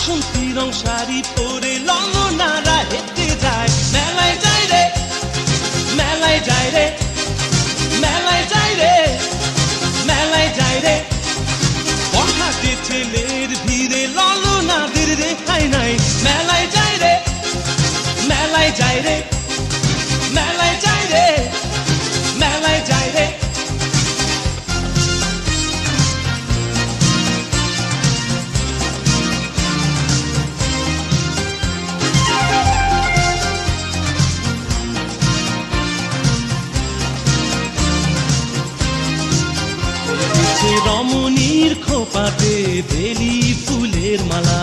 বাসন্তী রং শাড়ি পরে ললনারা হেঁটে যায় মেলায় যায় রে, মেলায় যায় রে, মেলায় যায় রে, মেলায় যায় রে। বখাটে ছেলের ভিড়ে ললনাদের রেহাই নাই মেলায় যায় রে, মেলায় যায় রে, মেলায় যায় রে, মেলায় যায় রে। রমণীর খোপাতে বেলি ফুলের মালা,